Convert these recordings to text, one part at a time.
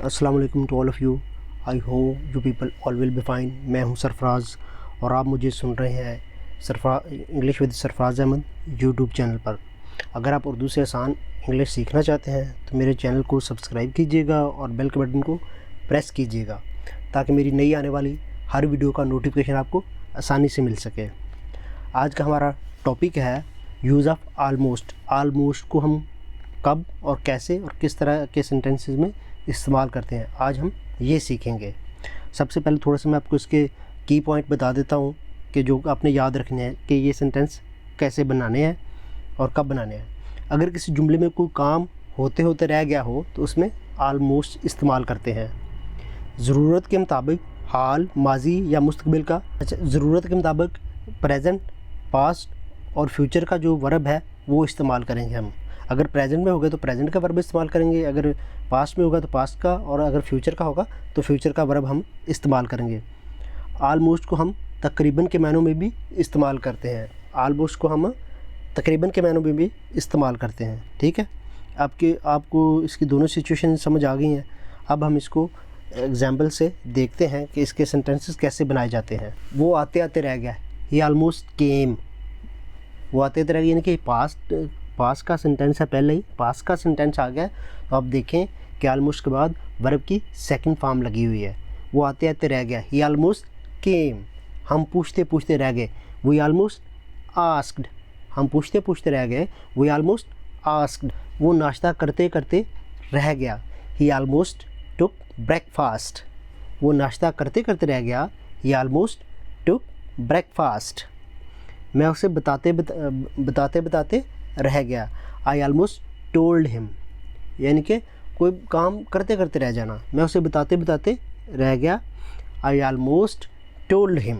अस्सलाम वालेकुम to all of you. I hope you people all will be fine. मैं हूं सरफराज़ और आप मुझे सुन रहे हैं English with Sarfaraz Ahmed YouTube channel पर। अगर आप उर्दू से आसान इंग्लिश सीखना चाहते हैं तो मेरे चैनल को सब्सक्राइब कीजिएगा और बेल के बटन को प्रेस कीजिएगा ताकि मेरी नई आने वाली हर वीडियो का नोटिफिकेशन आपको आसानी से मिल सके। आज का हमारा टॉपिक है यूज़ ऑफ आलमोस्ट। आलमोस्ट को हम कब और कैसे और किस तरह के सेंटेंसेस में इस्तेमाल करते हैं, आज हम ये सीखेंगे। सबसे पहले थोड़ा सा मैं आपको इसके की पॉइंट बता देता हूँ कि जो आपने याद रखने हैं कि ये सेंटेंस कैसे बनाने हैं और कब बनाने हैं। अगर किसी जुमले में कोई काम होते होते रह गया हो तो उसमें आलमोस्ट इस्तेमाल करते हैं। ज़रूरत के मुताबिक हाल, माजी या मुस्तकबिल का, ज़रूरत के मुताबिक प्रेजेंट, पास्ट और फ्यूचर का जो वर्ब है वो इस्तेमाल करेंगे हम। अगर प्रेजेंट में होगा तो प्रेजेंट का वर्ब इस्तेमाल करेंगे, अगर पास्ट में होगा तो पास्ट का, और अगर फ्यूचर का होगा तो फ्यूचर का वर्ब हम इस्तेमाल करेंगे। आलमोस्ट को हम तकरीबन के मानों में भी इस्तेमाल करते हैं। आलमोस्ट को हम तकरीबन के मानों में भी इस्तेमाल करते हैं। ठीक है, आपको इसकी दोनों सिचुएशन समझ आ गई हैं। अब हम इसको एग्जाम्पल से देखते हैं कि इसके सेंटेंसेस कैसे बनाए जाते हैं। वो आते आते रह गया, ही आलमोस्ट केम। वो आते आते रह गया यानी कि पास्ट का सेंटेंस है, पहले ही पास्ट का सेंटेंस आ गया। तो आप देखें कि आलमोस्ट के बाद वर्ब की सेकंड फॉर्म लगी हुई है। वो आते आते रह गया, ही आलमोस्ट केम। हम पूछते पूछते रह गए, वी आलमोस्ट आस्क्ड। हम पूछते पूछते रह गए, वी आलमोस्ट आस्क्ड। वो नाश्ता करते करते रह गया, ही आलमोस्ट टुक ब्रेकफास्ट। वो नाश्ता करते करते रह गया, ही आलमोस्ट टुक ब्रेकफास्ट। मैं उसे बताते बताते रह गया, आई आलमोस्ट टोल्ड हिम। यानी कि कोई काम करते करते रह जाना, मैं उसे बताते बताते रह गया, आई आलमोस्ट टोल्ड हिम।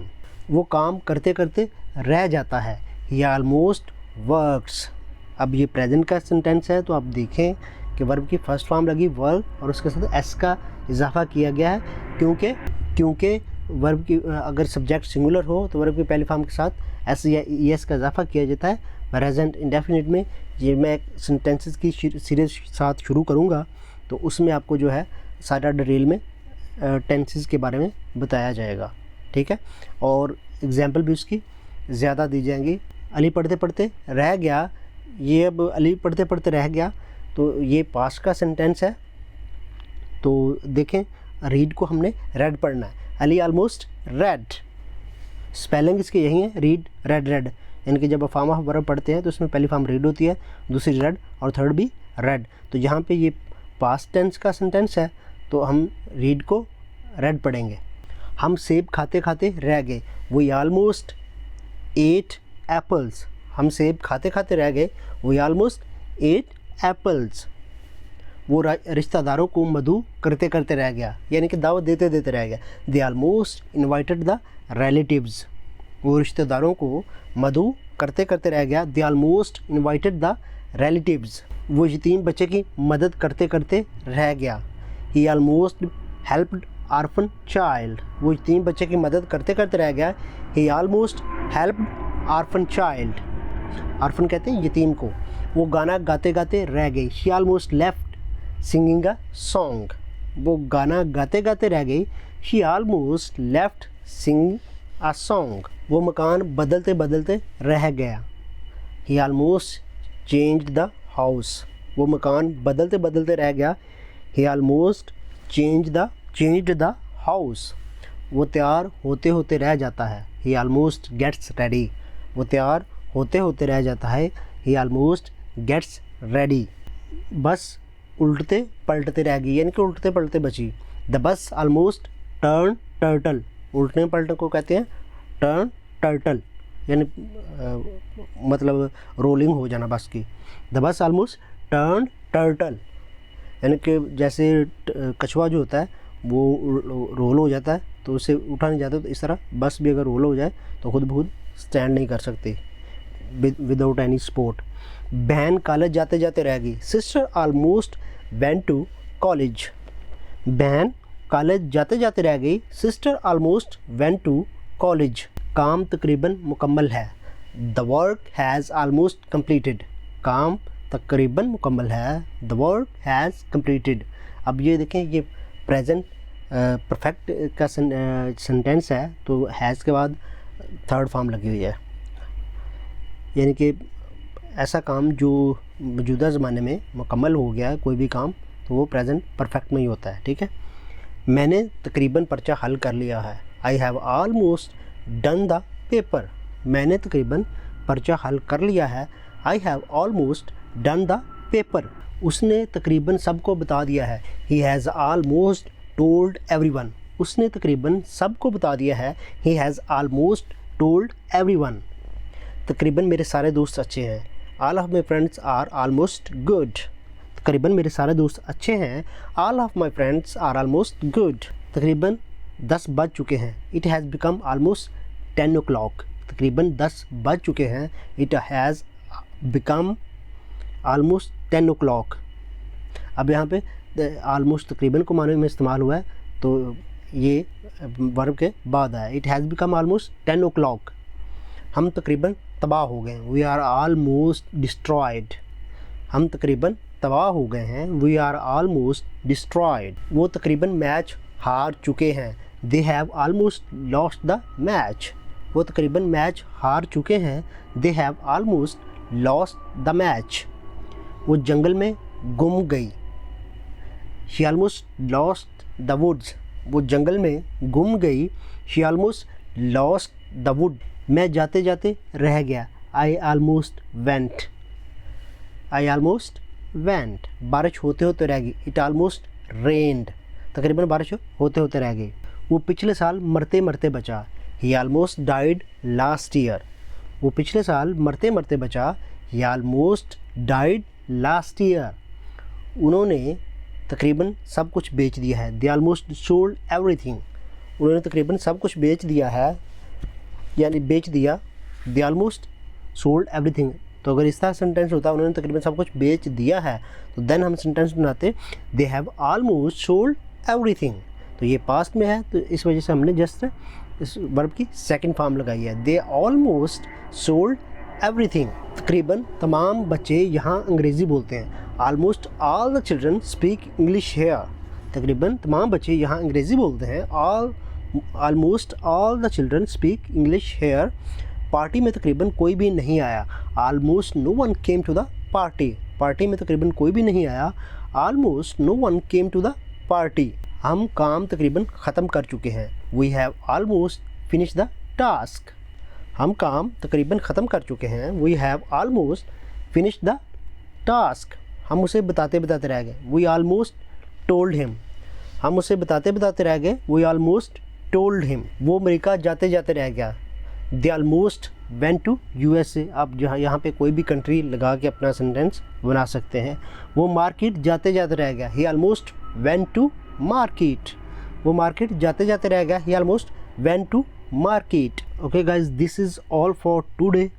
वो काम करते करते रह जाता है, ही आलमोस्ट वर्क्स। अब ये प्रेजेंट का सेंटेंस है तो आप देखें कि वर्ब की फर्स्ट फॉर्म लगी वर्क और उसके साथ एस का इजाफा किया गया है, क्योंकि वर्ब की अगर सब्जेक्ट सिंगुलर हो तो वर्ब की पहली फॉर्म के साथ एस या ई एस का इजाफा किया जाता है। प्रेजेंट इंडेफिनिट में ये मैं सेंटेंसेस की सीरीज साथ शुरू करूँगा तो उसमें आपको जो है सारा डिटेल में टेंसेस के बारे में बताया जाएगा। ठीक है, और एग्जांपल भी उसकी ज़्यादा दी जाएंगी। अली पढ़ते पढ़ते रह गया, ये अब अली पढ़ते पढ़ते रह गया तो ये पास्ट का सेंटेंस है। तो देखें, रीड को हमने रेड पढ़ना है, अली आलमोस्ट रेड। स्पेलिंग इसके यही है, रीड, रेड, रेड। यानी कि जब आप फॉर्म ऑफ वर्ब पढ़ते हैं तो उसमें पहली फॉर्म रीड होती है, दूसरी रेड और थर्ड भी रेड। तो यहाँ पे ये पास्ट टेंस का सेंटेंस है तो हम रीड को रेड पढ़ेंगे। हम सेब खाते खाते रह गए, वी आलमोस्ट एट एप्पल्स। हम सेब खाते खाते रह गए, वी आलमोस्ट एट एप्पल्स। वो रिश्तेदारों को मधु करते करते रह गया, यानी कि दावत देते देते रह गया, दे आलमोस्ट इन्वाइटेड द रिलेटिव्स। वो रिश्तेदारों को मधु करते करते रह गया, दे आलमोस्ट इन्वाइटेड द रिलेटिव्स। वो यतीम बच्चे की मदद करते करते रह गया, ही आलमोस्ट हेल्प्ड आर्फन चाइल्ड। वो यतीम बच्चे की मदद करते करते रह गया, ही almost helped orphan child. Orphan कहते हैं यतीम को। वो गाना गाते गाते रह गई, she almost left singing a song. वो गाना गाते गाते रह गई, she almost left singing a song. वो मकान बदलते बदलते रह गया, ही आलमोस्ट चेंज्ड द हाउस। वो मकान बदलते बदलते रह गया, ही आलमोस्ट चेंज्ड द हाउस। वो तैयार होते होते रह जाता है, ही आलमोस्ट गेट्स रेडी। वो तैयार होते होते रह जाता है, ही आलमोस्ट गेट्स रेडी। बस उल्टते पलटते रह गई, यानी कि उल्टते पलटते बची, the bus almost turn turtle. उल्टने पलटने को कहते हैं टर्न टर्टल, यानी मतलब रोलिंग हो जाना बस की। The bus almost turn turtle, यानी कि जैसे कछुआ जो होता है वो रोल हो जाता है तो उसे उठा नहीं जाता, तो इस तरह बस भी अगर रोल हो जाए तो खुद ब खुद स्टैंड नहीं कर सकती विदाउट एनी सपोर्ट। बहन कॉलेज जाते जाते रह गई, sister almost went to college. बहन कॉलेज जाते जाते रह गई, sister almost went to college. काम तकरीबन मुकम्मल है, the work has almost completed. काम तकरीबन मुकम्मल है, द वर्क हैज़ कंप्लीटेड। अब ये देखें, ये प्रेजेंट परफेक्ट का सेंटेंस है तो हैज़ के बाद थर्ड फॉर्म लगी हुई है, यानी कि ऐसा काम जो मौजूदा ज़माने में मुकम्मल हो गया है, कोई भी काम, तो वो प्रेजेंट परफेक्ट में ही होता है। ठीक है, मैंने तकरीबन पर्चा हल कर लिया है। I have almost done the paper. मैंने तकरीबन पर्चा हल कर लिया है। I have almost done the paper. उसने तकरीबन सबको बता दिया है। He has almost told everyone. उसने तकरीबन सबको बता दिया है। He has almost told everyone. तकरीबन मेरे सारे दोस्त अच्छे हैं। All of my friends are almost good. तकरीबन मेरे सारे दोस्त अच्छे हैं। All of my friends are almost good. तकरीबन 10 बज चुके हैं। It has become almost 10 o'clock। तकरीबन 10 बज चुके हैं। It has become almost 10 o'clock। अब यहाँ पे ऑलमोस्ट तकरीबन को माने में इस्तेमाल हुआ है, तो ये वर्ब के बाद आया। It has become almost 10 o'clock। हम तकरीबन तबाह हो गए। We are almost destroyed. हम तकरीबन तबाह हो गए हैं। We are almost destroyed. वो तकरीबन मैच हार चुके हैं। They have almost lost the match. वो तकरीबन मैच हार चुके हैं। They have almost lost the match. वो जंगल में गुम गई। She almost lost the woods. वो जंगल में गुम गई। She almost lost the wood. मैं जाते जाते रह गया। I almost went. I almost went. बारिश होते होते रह गई। इट ऑलमोस्ट रेन्ड। तकरीबन बारिश होते होते रह गई। वो पिछले साल मरते मरते बचा। ही ऑलमोस्ट डाइड लास्ट ईयर। वो पिछले साल मरते मरते बचा। ही ऑलमोस्ट डाइड लास्ट ईयर। उन्होंने तकरीबन सब कुछ बेच दिया है। They almost sold everything. उन्होंने तकरीबन सब कुछ बेच दिया है, यानी बेच दिया। दे ऑलमोस्ट सोल्ड एवरीथिंग। तो अगर इस तरह सेंटेंस होता उन्होंने तकरीबन सब कुछ बेच दिया है, तो देन हम सेंटेंस बनाते दे हैव ऑलमोस्ट सोल्ड एवरीथिंग। तो ये पास्ट में है, तो इस वजह से हमने जस्ट इस वर्ब की सेकंड फॉर्म लगाई है। They almost sold everything. तकरीबन तमाम बच्चे यहाँ अंग्रेज़ी बोलते हैं। Almost all the children speak English here. तकरीबन तमाम बच्चे यहाँ अंग्रेज़ी बोलते हैं। Almost all the children speak English here. Party में तकरीबन कोई भी नहीं आया। Almost no one came to the party. Party में तकरीबन कोई भी नहीं आया। Almost no one came to the party. हम काम तकरीबन ख़त्म कर चुके हैं। We have almost finish the task. हम काम तकरीबन ख़त्म कर चुके हैं। We have almost finish the task. हम उसे बताते बताते रह गए। We almost told him. हम उसे बताते बताते रह गए। We almost told him. वो अमेरिका जाते जाते रह गया। They almost went to USA। आप जहाँ यहाँ पे कोई भी कंट्री लगा के अपना सेंटेंस बना सकते हैं। वो मार्केट जाते जाते रह गया। He almost went to market. वो मार्केट जाते जाते रह गया। He almost went to market. Okay guys, this is all for today.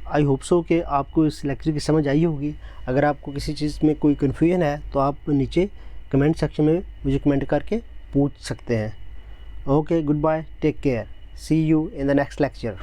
I hope so कि आपको इस लेक्चर की समझ आई होगी। अगर आपको किसी चीज़ में कोई कन्फ्यूजन है तो आप नीचे कमेंट सेक्शन में मुझे कमेंट करके पूछ सकते हैं। Okay, good bye, take care, see you in the next lecture.